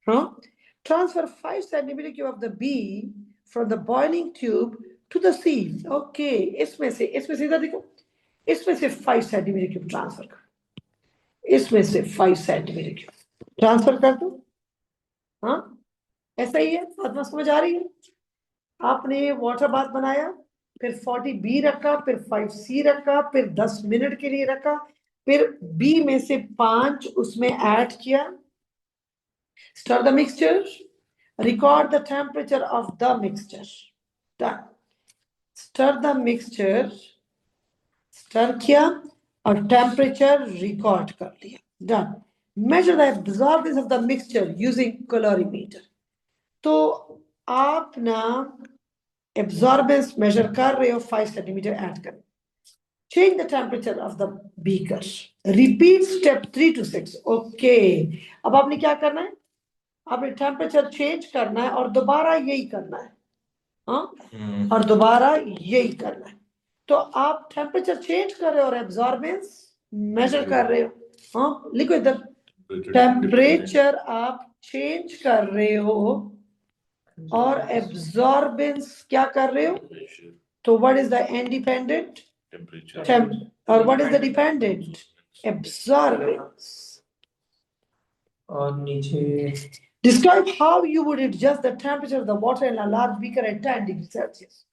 हाँ. Transfer 5 centimeter cube of the B from the boiling tube to the C. Okay, इसमें से इधर देखो, इसमें से 5 centimeter cube ट्रांसफर कर, इसमें से 5 centimeter cube ट्रांसफर कर दो. हाँ, ऐसा ही है. बात में समझ आ रही है? आपने वाटर बाथ बनाया, फिर 40 B रखा, फिर 5 C रखा, फिर 10 मिनट के लिए रखा, फिर B में से 5 उसमें ऐड किया. Stir the mixture. Record the temperature of the mixture. Done. Stir the mixture. Stir किया और temperature record कर लिया. Done. Measure the absorbance of the mixture using calorimeter. तो आप ना absorbance measure कर रहे हो, 5 centimeter add कर. Change the temperature of the beaker. Repeat step 3 to 6. Okay. अब आपने क्या करना है? आपने टेम्परेचर चेंज करना है और दोबारा यही करना है. हाँ, और दोबारा यही करना है. तो आप टेम्परेचर चेंज कर रहे हो और एब्जॉर्बेंस मेजर कर रहे हो. हाँ, लिखो इधर, टेम्परेचर आप चेंज कर रहे हो और एब्जॉर्बेंस क्या कर रहे हो. तो what is the independent temperature और what is the dependent absorbance. और नीचे Describe how you would adjust the temperature of the water in a large beaker at 10 degrees Celsius.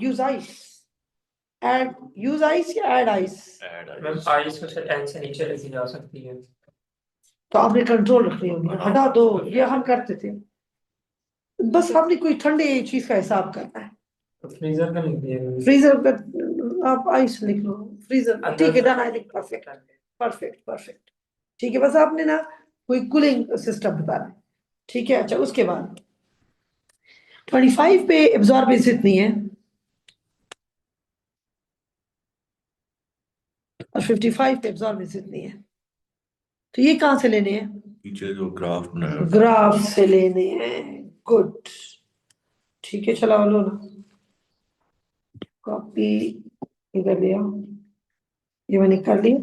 Use ice. Add use ice या add ice? Ma'am ice को N से नीचे लेके जा सकती है। तो आपने कंट्रोल रखनी होगी, हटा दो, ये हम करते थे। बस आपने कोई ठंडी चीज का हिसाब करना है। तो फ्रीजर का लिख दिया मैम। फ्रीजर का आप आइस लिख लो, फ्रीजर, ठीक है, done, I think perfect perfect perfect. ठीक है, बस आपने ना कोई कूलिंग सिस्टम बताना है, ठीक है। अच्छा, उसके बाद 25 पे एब्जॉर्बेंस इतनी है और 55 पे एब्जॉर्बेंस इतनी है, तो ये कहां से लेने हैं? पीछे जो ग्राफ बनाया ग्राफ से लेने हैं। गुड, ठीक है, चला लो ना, कॉपी इधर ले आओ, ये मैंने कर लिया।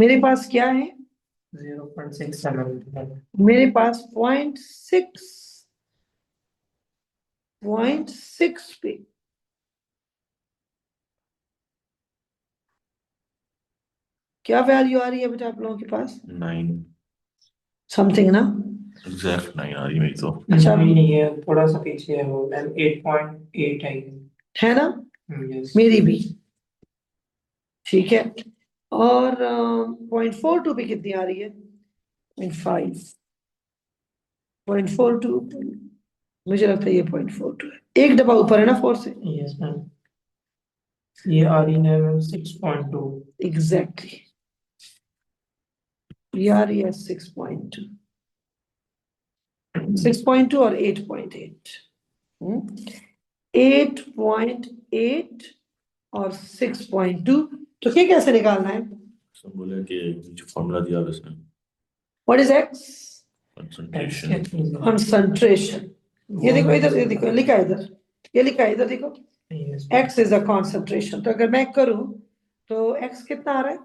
मेरे पास क्या है? 0.67 मेरे पास पॉइंट सिक्स पे क्या वैल्यू आ रही है बेटा आप लोगों के पास? 9 समथिंग ना? एग्जैक्ट 9 आ रही मेरी तो। अच्छा, नहीं है, थोड़ा सा पीछे है वो मैम, 8.8 है ना? यस। मेरी भी, ठीक है। और 0.42 पे कितनी आ रही है? 0.42, मुझे लगता है ये 0.42 है, एक डब्बा ऊपर है ना 4 से। यस मैम, ये आ रही है मैम 6.2। एग्जैक्टली, ये आ रही है 6.2, 6.2 और 8.8, 8.8 और 6.2। तो ये कैसे निकालना है? सब बोले कि जो फॉर्मूला दिया है इसमें what is x? Concentration. Concentration. ये देखो इधर, ये देखो लिखा है इधर, ये लिखा है इधर देखो, x इज अ कंसंट्रेशन। तो अगर मैं करूं तो x कितना आ रहा है?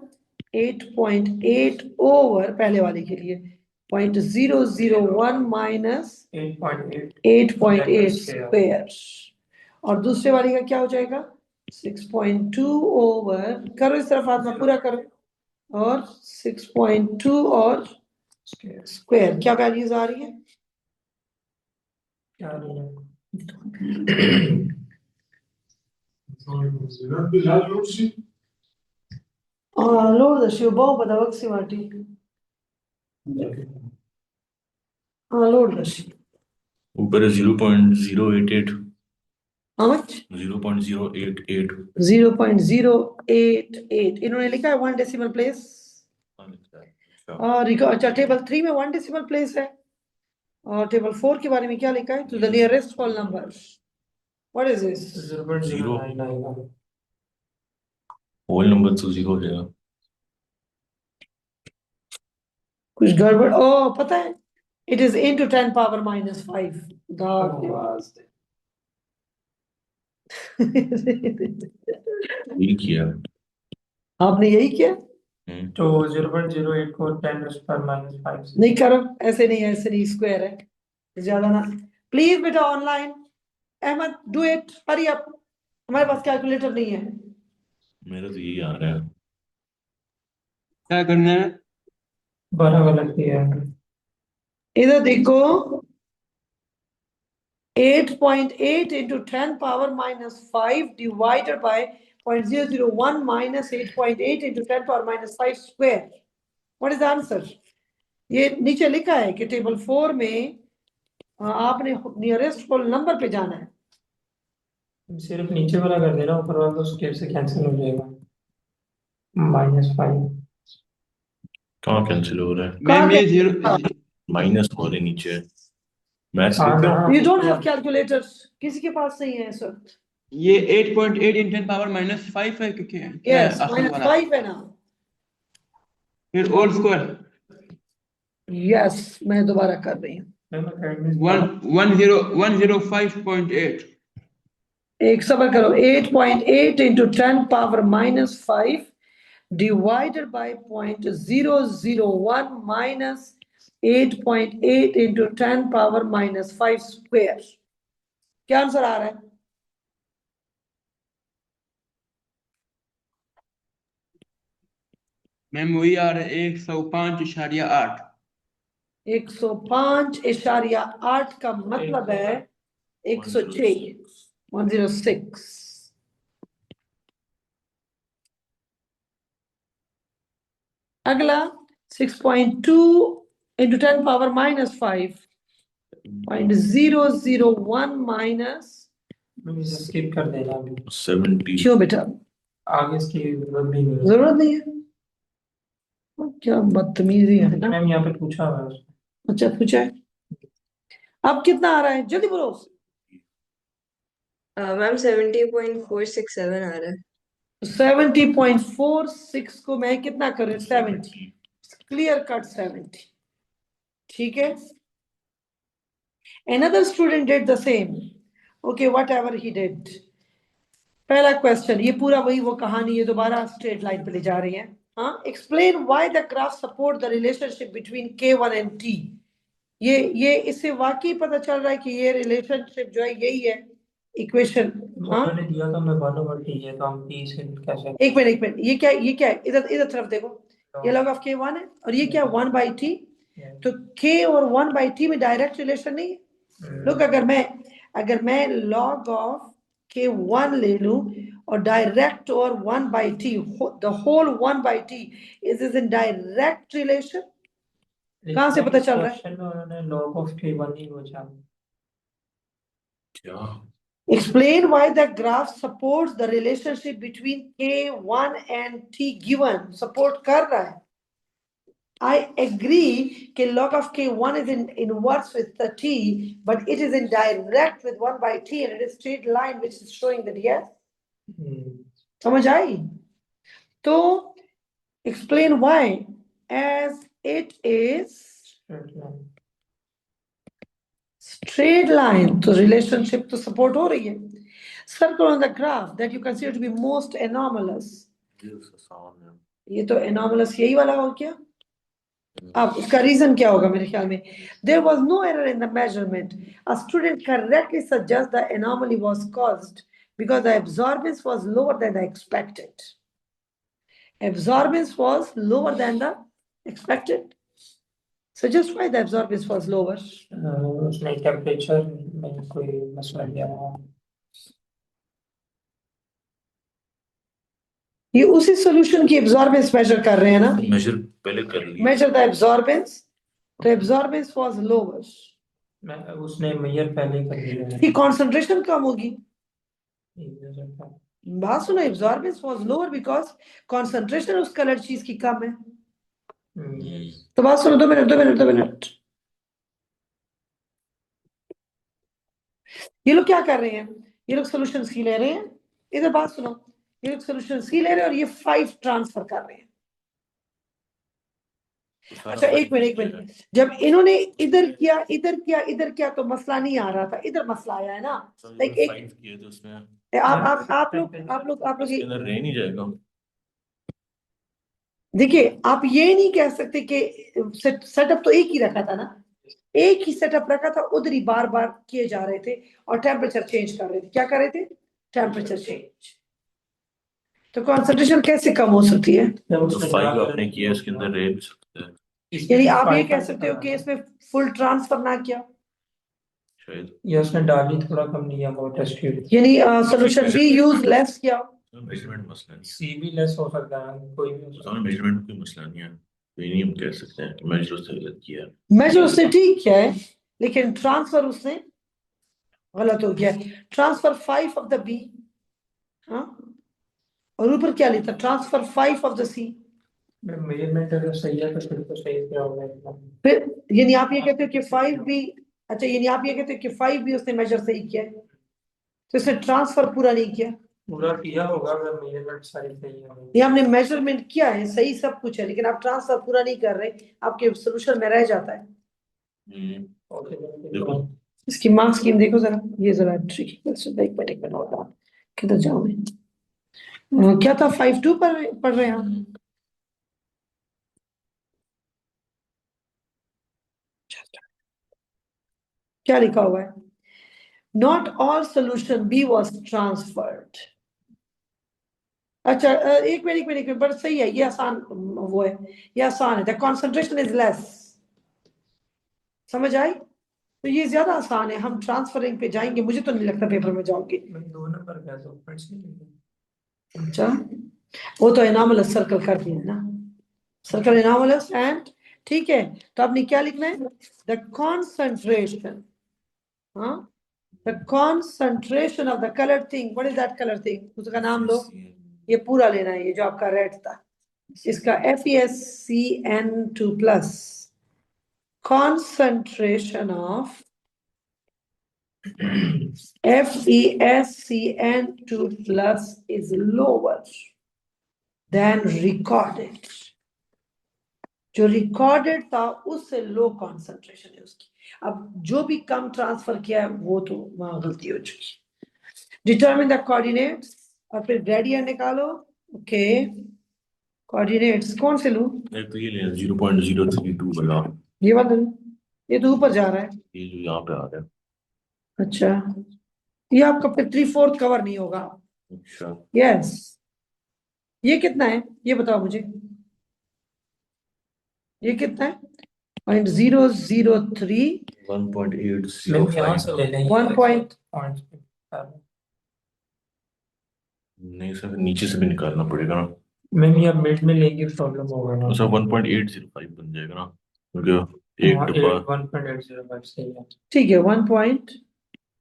8.8 ओवर पहले वाले के लिए 0.001 माइनस 8.8 स्क्वायर, और दूसरे वाले का क्या हो जाएगा? 6.2 ओवर, करो इस तरफ हाथ में पूरा करो, और 6.2 और स्क्वायर, क्या वैल्यूज आ रही है? क्या आ रही है? लोड द शिव बहु पता वक्सी माटी, लोड द शिव, ऊपर है 0.088, हाउ मच? 0.088। 0.088 इन्होंने लिखा है 1 डेसिमल प्लेस। और अच्छा, टेबल 3 में 1 डेसिमल प्लेस है, और टेबल 4 के बारे में क्या लिखा है? To the nearest whole number, what is this? 0.09 आएगा। होल नंबर तो 0 है। कुछ गड़बड़, ओ पता है, it is into 10 power minus 5। दाग के वास्ते यही किया। आपने यही किया? तो 0.08 को 10⁻⁻5 से नहीं करो, ऐसे नहीं, ऐसे नहीं, स्क्वायर है ज्यादा ना। प्लीज बेटा online, Ahmed do it, hurry up, हमारे पास कैलकुलेटर नहीं है। मेरा तो यही आ रहा है। क्या करना है? 12 गलत किया है। इधर देखो, 8.8 into 10 power minus 5 divided by 0.001 minus 8.8 into 10 power minus 5 square. What is the answer? ये नीचे लिखा है कि टेबल 4 में आपने नियरेस्ट होल नंबर पे जाना है। सिर्फ नीचे वाला कर देना, ऊपर वाला तो स्टेप से कैंसिल हो जाएगा। -5 कहाँ कैंसिल हो रहा है? मैम ये जीरो, माइनस हो रहे नीचे। मैथ्स हाँ लिखते हो? ना। You don't have calculators, किसी के पास नहीं है इस वक्त? ये 8.8 इन 10 पावर -5 है, क्योंकि क्या है Yes, आखिरी वाला? -5 है ना? फिर होल स्क्वायर Yes, मैं दोबारा कर रही हूँ। 1005.8। एक सबर करो, 8.8 into 10 power minus 5 divided by 0.001 minus 8.8 into 10 power minus 5 square. क्या आंसर आ रहा है? मैम वही आ रहा है 105.8। 105.8 का मतलब है 106, 106। अगला 6.2 into 10 power minus 5.001 minus skip कर देना अभी 70 क्यों बेटा आगे इसकी जरूरत भी नहीं है जरूरत नहीं है क्या बदतमीजी है ना मैम यहाँ पे पूछा हुआ है उसने। अच्छा पूछा है अब कितना आ रहा है जल्दी बोलो मैम 70.467 आ रहा है 70.46 को मैं कितना करूं 70 क्लियर कट 70 ठीक है another student did the same okay whatever he did पहला क्वेश्चन ये पूरा वही वो कहानी ये दोबारा स्ट्रेट लाइन पे ले जा रही है हाँ explain why the graph support the relationship between K1 and T ये इससे वाकई पता चल रहा है कि ये रिलेशनशिप जो है यही है इक्वेशन हाँ उन्होंने दिया था मैं 1/t है तो हम t से कैसे एक मिनट ये क्या है इधर तरफ देखो ये log ऑफ K1 है और ये क्या 1/t तो K और 1/t में डायरेक्ट रिलेशन नहीं है लोग अगर मैं log ऑफ K1 ले लूं और डायरेक्ट और 1/t the whole 1/t is in direct relation कहां से पता चल रहा है क्वेश्चन में उन्होंने log of k1 ही पूछा क्या explain why the graph supports the relationship between K1 and T given support कर रहा है I agree कि log of K1 is in inverse with the T, but it is in direct with 1/t and it is straight line which is showing that yes. समझ आई? तो explain why as it is straight line तो relationship तो support हो रही है circle on the graph that you consider to be most anomalous ये तो anomalous यही वाला हो क्या अब उसका रीजन क्या होगा मेरे ख्याल में there was no error in the measurement a student correctly suggests the anomaly was caused because the absorbance was lower than the expected absorbance was lower than the expected suggest why the absorbance was lower उसने temperature में कोई मसला दिया हुआ ये उसी solution की absorbance major कर रहे हैं ना मेजर पहले कर लिया measure the absorbance the absorbance was lower मैं उसने मेजर पहले कर दिया है की concentration कम होगी बात सुनो absorbance was lower because concentration उस कलर चीज की कम है तो बात सुनो 2 मिनट ये लोग क्या कर रहे हैं ये लोग सॉल्यूशन सी ले रहे हैं इधर बात सुनो ये लोग सॉल्यूशन सी ले रहे हैं और ये 5 ट्रांसफर कर रहे हैं अच्छा एक मिनट जब इन्होंने इधर किया तो मसला नहीं आ रहा था इधर मसला आया है ना लाइक एक किए तो उसमें आप लोग अंदर रह नहीं जाएगा देखिए आप ये नहीं कह सकते कि सेटअप तो एक ही रखा था ना एक ही सेटअप रखा था उधर ही बार बार किए जा रहे थे और टेम्परेचर चेंज कर रहे थे क्या कर रहे थे टेम्परेचर चेंज तो कंसंट्रेशन कैसे कम हो सकती है तो 5 आपने किया इसके अंदर रह भी सकता है यानी आप ये कह सकते हो कि इसमें फुल ट्रांसफर ना किया शायद ये उसने डाली थोड़ा कम लिया वो टेस्ट ट्यूब यानी सॉल्यूशन बी यूज लेस किया मेजरमेंट मसला नहीं सी भी लेस हो सकता है कोई भी हो सकता है मेजरमेंट कोई मसला नहीं है तो ये नहीं हम कह सकते हैं कि मेजर उसने गलत किया मेजर उसने ठीक किया है लेकिन ट्रांसफर उसने गलत हो गया ट्रांसफर 5 ऑफ द बी हाँ और ऊपर क्या लिखा ट्रांसफर 5 ऑफ द सी है मेजरमेंट अगर सही है तो फिर तो सही क्या होगा फिर यानी आप ये कहते हो कि 5 भी अच्छा यानी आप ये कहते हो कि 5 भी उसने मेजर सही किया है तो इसने ट्रांसफर पूरा नहीं किया पूरा किया होगा अगर मेजरमेंट सही सही है ये हमने मेजरमेंट किया है सही सब कुछ है लेकिन आप ट्रांसफर पूरा नहीं कर रहे आपके सॉल्यूशन में रह जाता है देखो इसकी मार्क्स स्कीम देखो जरा ये जरा ट्रिकी क्वेश्चन एक मिनट नोट डाउन किधर जाऊं मैं क्या था 5-2 पढ़ रहे हैं आप क्या लिखा हुआ है not all solution B was transferred अच्छा एक मिनट बट सही है ये आसान वो है ये आसान है द कंसंट्रेशन इज लेस समझ आई तो ये ज्यादा आसान है हम ट्रांसफरिंग पे जाएंगे मुझे तो नहीं लगता पेपर में जाओगे मैं 2 नंबर का तो फ्रेंड्स नहीं अच्छा वो तो एनामलस सर्कल कर दिया ना सर्कल एनोमलस एंड, ठीक है, तो आपने क्या लिखना है, द कॉन्सेंट्रेशन, हाँ, the concentration of the coloured thing, what is that colour thing, उसका नाम लो, ये पूरा लेना है, ये जो आपका रेड था, इसका FeSCN2 plus, concentration of FeSCN2 plus is lower than recorded. जो रिकॉर्डेड था उससे लो कॉन्सेंट्रेशन है उसकी, अब जो भी कम ट्रांसफर किया है वो तो वहां गलती हो चुकी। डिटरमिन द कोऑर्डिनेट्स, और फिर ग्रेडियंट निकालो, ओके, कोऑर्डिनेट्स कौन से लूं, एक तो ये लेना 0.032 वाला, ये वाला लूं? ये तो ऊपर जा रहा है, ये जो यहाँ पे आ रहा है। अच्छा, ये आपका फिर 3/4 कवर नहीं होगा, अच्छा, यस, ये कितना है ये बताओ मुझे, ये कितना है, 0.003, मैम यहाँ से 1.805। ले लेंगे 1 point, पॉइंट नहीं सर, नीचे से भी निकालना पड़ेगा ना। मैम ये अब मिड में लेंगे प्रॉब्लम होगा ना, अच्छा 1.805 बन जाएगा ना, क्योंकि एक डब्बा 1.805 सही है, ठीक है, 1.805,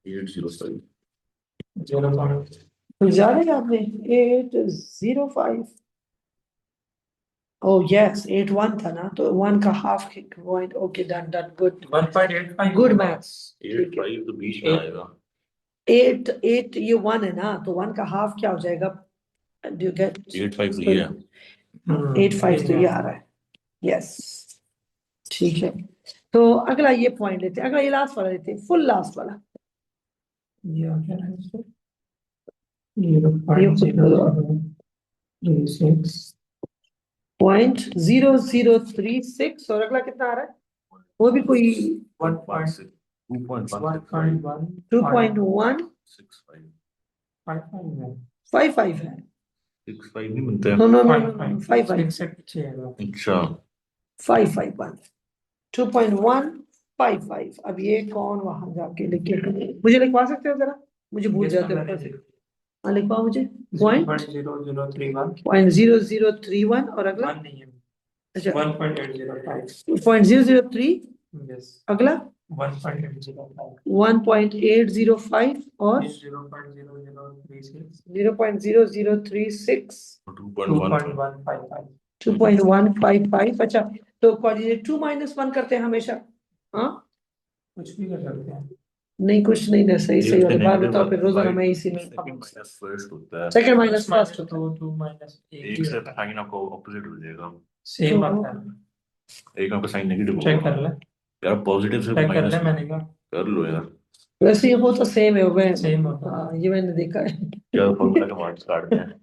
805। तो ज्यादा है आपने 805, oh yes 81 था ना, तो 1 का half point, okay done done, good 1.85 good maths, ठीक है, 85 तो बीच में आएगा। 8 ये 1 है ना, तो 1 का हाफ क्या हो जाएगा, डू यू गेट, 85 तो ये है। 85 तो ये आ रहा है, यस, ठीक है, तो अगला ये पॉइंट लेते हैं, अगला ये लास्ट वाला लेते हैं, फुल लास्ट वाला, ये आ गया है सर, ये खुद करो। 0.0036, और अगला कितना आ रहा है, वो भी कोई 2.16 2.155 है, 65 नहीं बनता है। नो नो नो नो 55, से पीछे है वो। अच्छा 551, 2.155, अब ये कौन वहां जाके लिखे, मुझे लिखवा सकते हो जरा, मुझे भूल Yes, जाते sir, हो, मैंने लिखा। हाँ लिखवाओ मुझे, पॉइंट 0.0031 0.0031, और अगला, 1 नहीं है, अच्छा 1.805 0.003, यस अगला 1.805 1.805, और 0.0036 0.0036, 2.1 2.155, अच्छा, तो कोऑर्डिनेट 2 - 1 करते हैं हमेशा, हाँ, कुछ भी कर सकते हैं, नहीं कुछ नहीं ना, सही सही वाली बात बताओ, फिर रोजाना मैं इसी में माइनस फर्स्ट होता है, सेकंड माइनस फर्स्ट होता है, 2 माइनस एक से साइन आपको ऑपोजिट हो जाएगा, सेम तो आता है, एक आपका साइन नेगेटिव चेक होगा कर ले, यार, पॉजिटिव से चेक कर माइनस ले, मैंने कहा कर लो यार। वैसे ये हो तो सेम है वो, सेम होता है। हाँ ये मैंने देखा है, क्या फॉर्मूला का मार्क्स काटते हैं।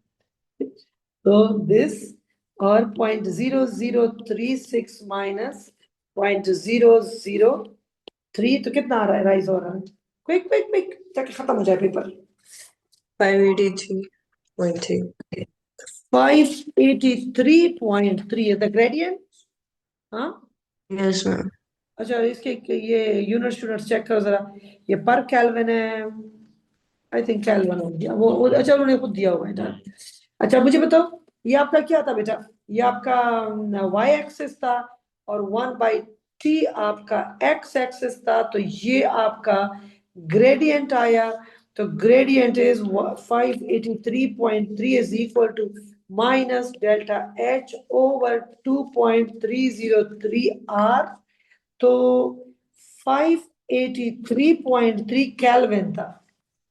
तो दिस और 0.0036 माइनस 0.003, तो कितना आ रहा है, राइज हो रहा है, क्विक क्विक क्विक ताकि खत्म हो जाए पेपर, 583.3 583.3 है द ग्रेडियंट, हाँ, yes ma'am अच्छा इसके ये यूनिट स्टूडेंट्स चेक करो जरा, ये पर केल्विन है, आई थिंक केल्विन हो गया वो, अच्छा उन्होंने खुद दिया हुआ है डन। अच्छा मुझे बताओ, ये आपका क्या था बेटा, ये आपका y एक्सिस था, और 1/t आपका x एक्सिस था, तो ये आपका ग्रेडियंट आया, तो gradient is 583.3 is equal to minus delta h over 2.303 r, तो 583.3 केल्विन था,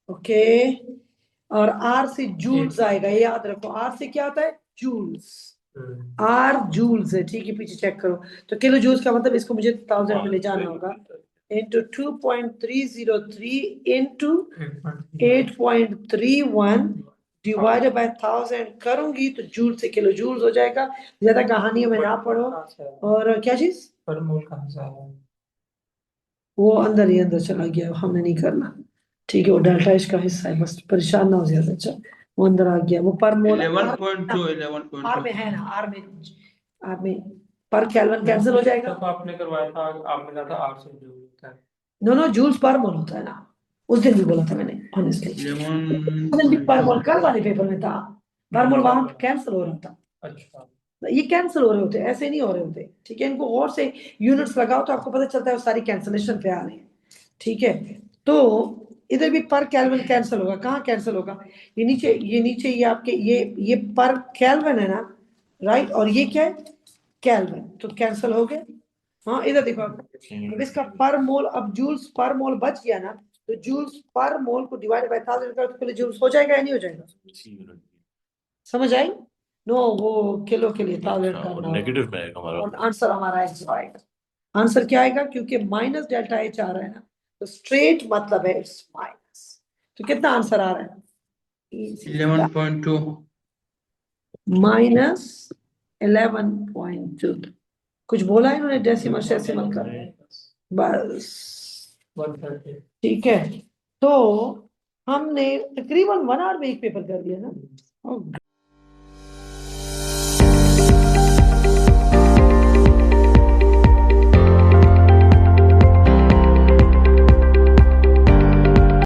ओके, और आर से जूल्स आएगा, ये याद रखो, आर से क्या आता है, जूल्स, आर जूल्स है, ठीक है, पीछे चेक करो, तो किलो जूल्स का मतलब इसको मुझे 1000 में ले जाना होगा, into 2.303 into 8.31 डिवाइडेड बाय 1000 करूंगी तो जूल से किलो जूल्स हो जाएगा, ज्यादा कहानियों में ना पढ़ो, और क्या चीज, पर मोल कहाँ से आया, वो अंदर ही अंदर चला गया, हमने नहीं करना, ठीक है, वो डेल्टा एच का हिस्सा है, बस परेशान ना हो ज्यादा, अच्छा वो अंदर आ गया, वो पर मोल 11.2 आर में है ना, आर में पर केल्विन कैंसिल हो जाएगा, तो आपने करवाया था, आपने कहा था 8 से जूल होता है, नो जूल्स पर मोल होता है ना, उस दिन भी बोला था मैंने ऑनेस्टली, पर मोल कल वाले पेपर में था, पर मोल वहां कैंसिल हो रहा था, अच्छा ये कैंसिल हो रहे होते हैं, ऐसे नहीं हो रहे होते, ठीक है। इनको और से यूनिट्स लगाओ तो आपको पता चलता है वो सारी कैंसिलेशन पे आ रही है, ठीक है। तो इधर भी पर केल्विन कैंसिल होगा, कहाँ कैंसिल होगा, ये नीचे ये आपके ये पर केल्विन है ना, राइट, और ये क्या है, केल्विन, तो कैंसिल हो गए। हाँ इधर देखो आप, अब इसका पर मोल, अब जूल्स पर मोल बच गया ना, तो जूल्स पर मोल को डिवाइड बाय 1000 कर तो जूल्स हो जाएगा या नहीं हो जाएगा, समझ आई। नो वो किलो के लिए 1000 अच्छा, और करना नेगेटिव में आएगा हमारा। और आंसर हमारा एक्स आएगा। आंसर क्या आएगा, क्योंकि माइनस डेल्टा एच आ रहा है ना, तो स्ट्रेट मतलब है इट्स माइनस। तो कितना आंसर आ रहा है, 11.2 माइनस 11.2। कुछ बोला है इन्होंने डेसिमल शेसिमल का, बस 130 ठीक है। तो हमने तकरीबन 1 आवर में एक पेपर कर दिया ना।